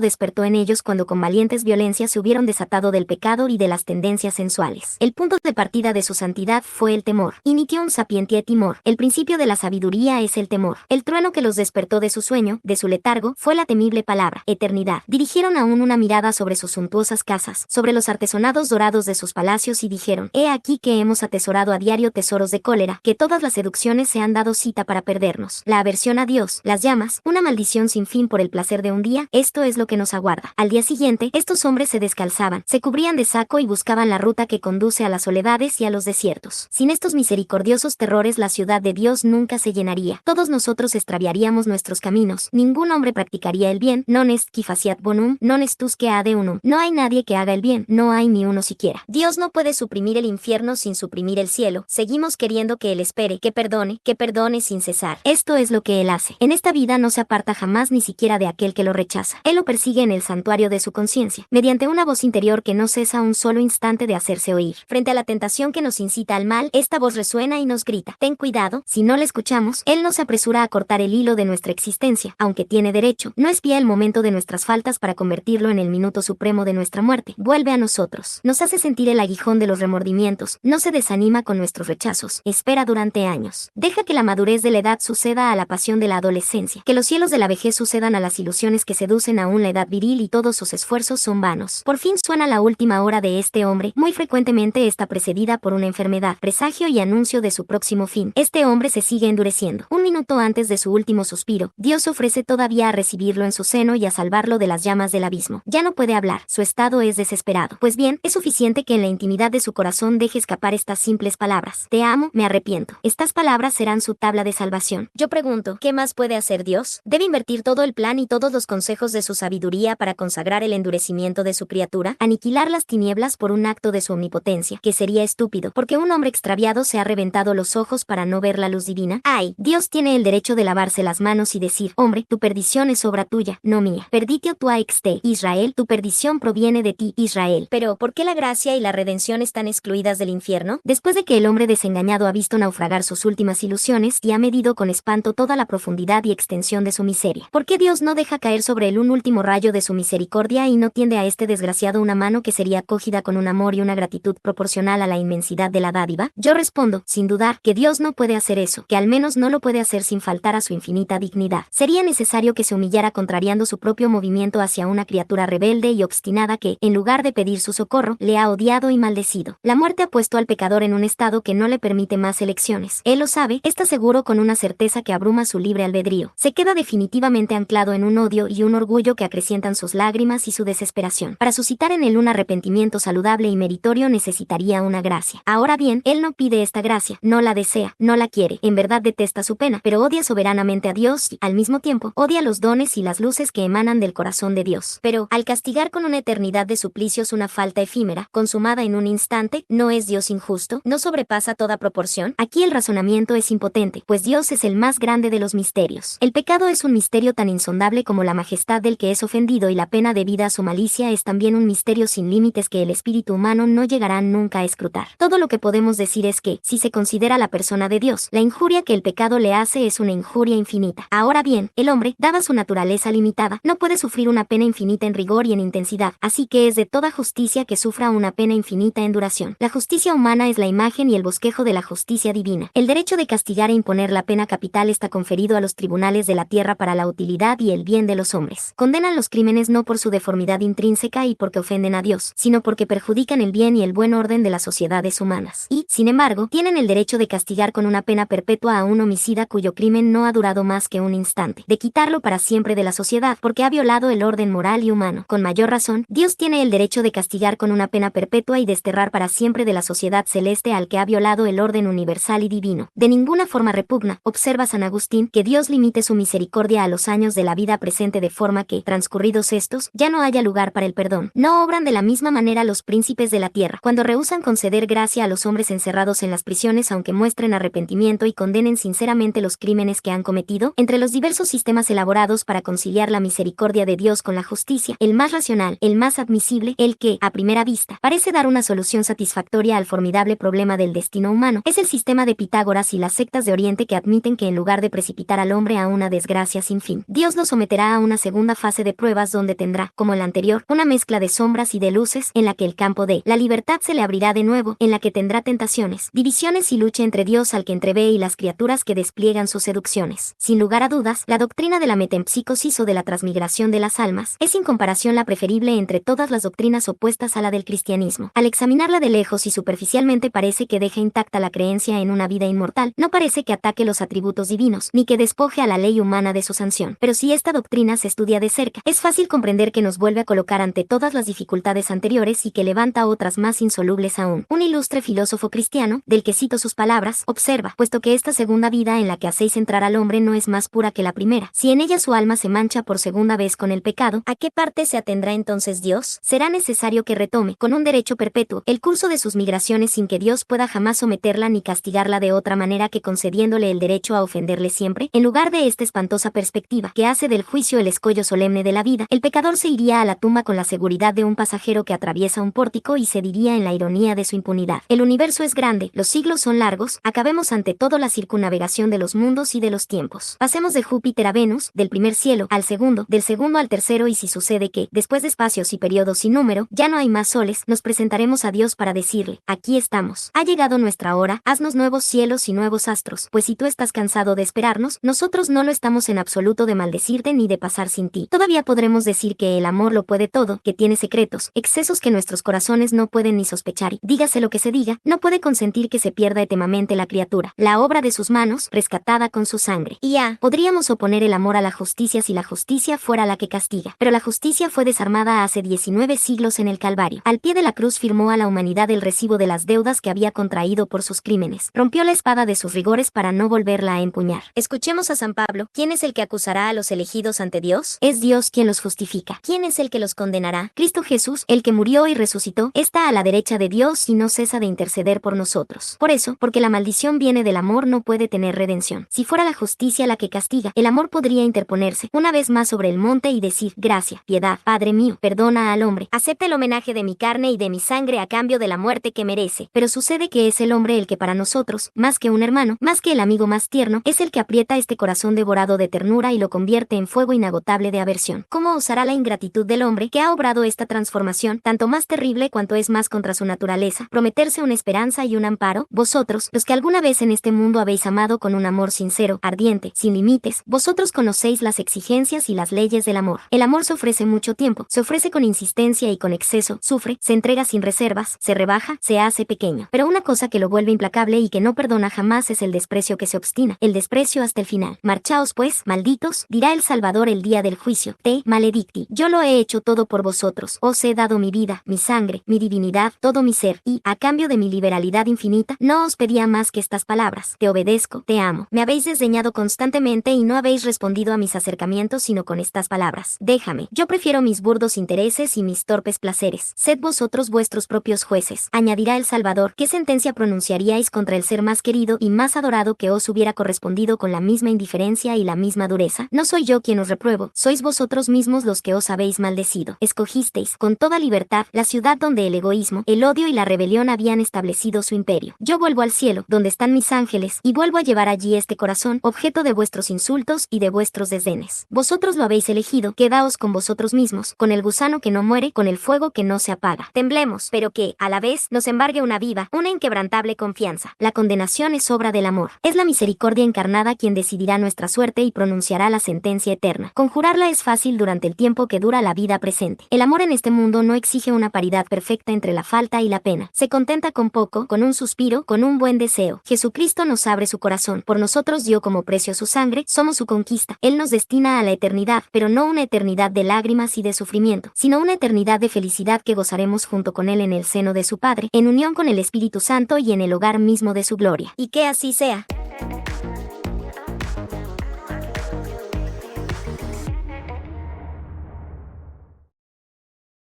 despertó en ellos cuando con valientes violencias se hubieron desatado del pecado y de las tendencias sensuales. El punto de partida de su santidad fue el temor. Initium sapientiae timor. El principio de la sabiduría es el temor. El trueno que los despertó de su sueño, de su letargo, fue la temible palabra: eternidad. Dirigieron aún una mirada sobre sus suntuosas casas, sobre los artesonados dorados de sus palacios y dijeron: he aquí que hemos atesorado a diario tesoros de cólera, que todas las seducciones se han dado cita para perdernos. La aversión a Dios, las llamas, una maldición sin fin por el placer de un día, esto es lo que nos aguarda. Al día siguiente, estos hombres se descalzaban, se cubrían de saco y buscaban la ruta que conduce a las soledades y a los desiertos. Sin estos misericordiosos terrores la ciudad de Dios nunca se llenaría. Todos nosotros extraviaríamos nuestros caminos. Ningún hombre practicaría el bien. Non est qui faciat bonum, non est tus que ade unum. No hay nadie que haga el bien, no hay ni uno siquiera. Dios no puede suprimir el infierno sin suprimir el cielo. Seguimos queriendo que Él espere, que perdone sin cesar. Esto es lo que Él hace. En esta vida no se aparta jamás ni siquiera de aquel que lo rechaza. Él lo persigue en el santuario de su conciencia, mediante una voz interior que no cesa un solo instante de hacerse oír. Frente a la tentación que nos incita al mal, esta voz resuena y nos grita: ten cuidado. Si no le escuchamos, Él no se apresura a cortar el hilo de nuestra existencia, aunque tiene derecho. No espía el momento de nuestras faltas para convertirlo en el minuto supremo de nuestra muerte. Vuelve a nosotros. Nos hace sentir el aguijón de los remordimientos. No se desanima con nuestros rechazos. Espera durante años. Deja que la madurez de la edad suceda a la pasión de la adolescencia. Que los cielos de la vejez sucedan a las ilusiones que seducen aún la edad viril y todos sus esfuerzos son vanos. Por fin suena la última hora de este hombre. Muy frecuentemente está precedida por una enfermedad, presagio y anuncio de su próximo fin. Este hombre se sigue endureciendo. Un minuto antes de su último suspiro, Dios ofrece todavía a recibirlo en su seno y a salvarlo de las llamas del abismo. Ya no puede hablar. Su estado es desesperado. Pues bien, es suficiente que en la intimidad de su corazón deje escapar estas simples palabras: te amo, me arrepiento. Estas palabras serán su tabla de salvación. Yo pregunto, ¿qué más puede hacer Dios? ¿Debe invertir todo el plan y todos los consejos de su sabiduría para consagrar el endurecimiento de su criatura? ¿Aniquilar las tinieblas por un acto de su omnipotencia, que sería estúpido, porque un hombre extraviado se ha reventado los ojos para no ver la luz divina? ¡Ay! Dios tiene el derecho de lavarse las manos y decir: hombre, tu perdición es obra tuya, no mía. Perditio tua exte, Israel, tu perdición proviene de ti, Israel. Pero, ¿por qué la gracia y la redención están excluidas del infierno? Después de que el hombre desengañado ha visto naufragar sus últimas ilusiones y ha medido con espanto toda la profundidad y extensión de su miseria, ¿por qué Dios no deja caer sobre él un último rayo de su misericordia y no tiende a este desgraciado una mano que se sería acogida con un amor y una gratitud proporcional a la inmensidad de la dádiva? Yo respondo, sin dudar, que Dios no puede hacer eso, que al menos no lo puede hacer sin faltar a su infinita dignidad. Sería necesario que se humillara contrariando su propio movimiento hacia una criatura rebelde y obstinada que, en lugar de pedir su socorro, le ha odiado y maldecido. La muerte ha puesto al pecador en un estado que no le permite más elecciones. Él lo sabe, está seguro con una certeza que abruma su libre albedrío. Se queda definitivamente anclado en un odio y un orgullo que acrecientan sus lágrimas y su desesperación. Para suscitar en él un arrepentimiento saludable y meritorio necesitaría una gracia. Ahora bien, él no pide esta gracia, no la desea, no la quiere. En verdad detesta su pena, pero odia soberanamente a Dios y, al mismo tiempo, odia los dones y las luces que emanan del corazón de Dios. Pero, al castigar con una eternidad de suplicios una falta efímera, consumada en un instante, ¿no es Dios injusto? ¿No sobrepasa toda proporción? Aquí el razonamiento es impotente, pues Dios es el más grande de los misterios. El pecado es un misterio tan insondable como la majestad del que es ofendido, y la pena debida a su malicia es también un misterio sin límites que el espíritu humano no llegará nunca a escrutar. Todo lo que podemos decir es que, si se considera la persona de Dios, la injuria que el pecado le hace es una injuria infinita. Ahora bien, el hombre, dada su naturaleza limitada, no puede sufrir una pena infinita en rigor y en intensidad, así que es de toda justicia que sufra una pena infinita en duración. La justicia humana es la imagen y el bosquejo de la justicia divina. El derecho de castigar e imponer la pena capital está conferido a los tribunales de la tierra para la utilidad y el bien de los hombres. Condenan los crímenes no por su deformidad intrínseca y porque ofenden a Dios, sino porque perjudican el bien y el buen orden de las sociedades humanas. Y, sin embargo, tienen el derecho de castigar con una pena perpetua a un homicida cuyo crimen no ha durado más que un instante, de quitarlo para siempre de la sociedad porque ha violado el orden moral y humano. Con mayor razón, Dios tiene el derecho de castigar con una pena perpetua y desterrar para siempre de la sociedad celeste al que ha violado el orden universal y divino. De ninguna forma repugna, observa San Agustín, que Dios limite su misericordia a los años de la vida presente de forma que, transcurridos estos, ya no haya lugar para el perdón. ¿No obran de la misma manera los príncipes de la tierra, cuando rehúsan conceder gracia a los hombres encerrados en las prisiones aunque muestren arrepentimiento y condenen sinceramente los crímenes que han cometido? Entre los diversos sistemas elaborados para conciliar la misericordia de Dios con la justicia, el más racional, el más admisible, el que, a primera vista, parece dar una solución satisfactoria al formidable problema del destino humano, es el sistema de Pitágoras y las sectas de Oriente que admiten que en lugar de precipitar al hombre a una desgracia sin fin, Dios lo someterá a una segunda fase de pruebas donde tendrá, como en la anterior, una mezcla de sombras y de luces, en la que el campo de la libertad se le abrirá de nuevo, en la que tendrá tentaciones, divisiones y lucha entre Dios al que entrevé y las criaturas que despliegan sus seducciones. Sin lugar a dudas, la doctrina de la metempsicosis o de la transmigración de las almas es sin comparación la preferible entre todas las doctrinas opuestas a la del cristianismo. Al examinarla de lejos y superficialmente parece que deja intacta la creencia en una vida inmortal, no parece que ataque los atributos divinos, ni que despoje a la ley humana de su sanción. Pero si esta doctrina se estudia de cerca, es fácil comprender que nos vuelve a colocar ante todas las dificultades anteriores y que levanta otras más insolubles aún. Un ilustre filósofo cristiano, del que cito sus palabras, observa, puesto que esta segunda vida en la que hacéis entrar al hombre no es más pura que la primera, si en ella su alma se mancha por segunda vez con el pecado, ¿a qué parte se atendrá entonces Dios? Será necesario que retome, con un derecho perpetuo, el curso de sus migraciones sin que Dios pueda jamás someterla ni castigarla de otra manera que concediéndole el derecho a ofenderle siempre. En lugar de esta espantosa perspectiva, que hace del juicio el escollo solemne de la vida, el pecador se iría a la tumba con la seguridad de un pasajero que atraviesa un pórtico y se diría en la ironía de su impunidad: el universo es grande, los siglos son largos, acabemos ante todo la circunnavegación de los mundos y de los tiempos. Pasemos de Júpiter a Venus, del primer cielo al segundo, del segundo al tercero, y si sucede que, después de espacios y periodos sin número, ya no hay más soles, nos presentaremos a Dios para decirle: aquí estamos, ha llegado nuestra hora, haznos nuevos cielos y nuevos astros, pues si tú estás cansado de esperarnos, nosotros no lo estamos en absoluto de maldecirte ni de pasar sin ti. Todavía podremos decir que el amor lo puede todo, que tiene secretos, excesos que nuestros corazones no pueden ni sospechar y, dígase lo que se diga, no puede consentir que se pierda eternamente la criatura, la obra de sus manos, rescatada con su sangre. Y podríamos oponer el amor a la justicia si la justicia fuera la que castiga, pero la justicia fue desarmada hace 19 siglos en el Calvario. Al pie de la cruz firmó a la humanidad el recibo de las deudas que había contraído por sus crímenes, rompió la espada de sus rigores para no volverla a empuñar. Escuchemos a San Pablo: ¿quién es el que acusará a los elegidos ante Dios? Es Dios quien los justifica. ¿Quién es el que los condenará? Cristo Jesús, el que murió y resucitó, está a la derecha de Dios y no cesa de interceder por nosotros. Por eso, porque la maldición viene del amor, no puede tener redención. Si fuera la justicia la que castiga, el amor podría interponerse una vez más sobre el monte y decir: gracia, piedad, Padre mío, perdona al hombre, acepta el homenaje de mi carne y de mi sangre a cambio de la muerte que merece. Pero sucede que es el hombre el que para nosotros, más que un hermano, más que el amigo más tierno, es el que aprieta este corazón devorado de ternura y lo convierte en fuego inagotable de aversión. ¿Cómo osará la ingratitud del hombre que ha obrado esta transformación situación, tanto más terrible cuanto es más contra su naturaleza, prometerse una esperanza y un amparo? Vosotros, los que alguna vez en este mundo habéis amado con un amor sincero, ardiente, sin límites, vosotros conocéis las exigencias y las leyes del amor. El amor se ofrece mucho tiempo, se ofrece con insistencia y con exceso, sufre, se entrega sin reservas, se rebaja, se hace pequeño. Pero una cosa que lo vuelve implacable y que no perdona jamás es el desprecio que se obstina, el desprecio hasta el final. Marchaos pues, malditos, dirá el Salvador el día del juicio. Te maledicti. Yo lo he hecho todo por vosotros. Os he dado mi vida, mi sangre, mi divinidad, todo mi ser, y, a cambio de mi liberalidad infinita, no os pedía más que estas palabras. Te obedezco, te amo. Me habéis desdeñado constantemente y no habéis respondido a mis acercamientos sino con estas palabras. Déjame. Yo prefiero mis burdos intereses y mis torpes placeres. Sed vosotros vuestros propios jueces. Añadirá el Salvador. ¿Qué sentencia pronunciaríais contra el ser más querido y más adorado que os hubiera correspondido con la misma indiferencia y la misma dureza? No soy yo quien os repruebo, sois vosotros mismos los que os habéis maldecido. Escogisteis, con toda libertad, la ciudad donde el egoísmo, el odio y la rebelión habían establecido su imperio. Yo vuelvo al cielo, donde están mis ángeles, y vuelvo a llevar allí este corazón, objeto de vuestros insultos y de vuestros desdenes. Vosotros lo habéis elegido, quedaos con vosotros mismos, con el gusano que no muere, con el fuego que no se apaga. Temblemos, pero que, a la vez, nos embargue una viva, una inquebrantable confianza. La condenación es obra del amor. Es la misericordia encarnada quien decidirá nuestra suerte y pronunciará la sentencia eterna. Conjurarla es fácil durante el tiempo que dura la vida presente. El amor en este mundo no exige una paridad perfecta entre la falta y la pena. Se contenta con poco, con un suspiro, con un buen deseo. Jesucristo nos abre su corazón. Por nosotros dio como precio su sangre, somos su conquista. Él nos destina a la eternidad, pero no una eternidad de lágrimas y de sufrimiento, sino una eternidad de felicidad que gozaremos junto con Él en el seno de su Padre, en unión con el Espíritu Santo y en el hogar mismo de su gloria. Y que así sea.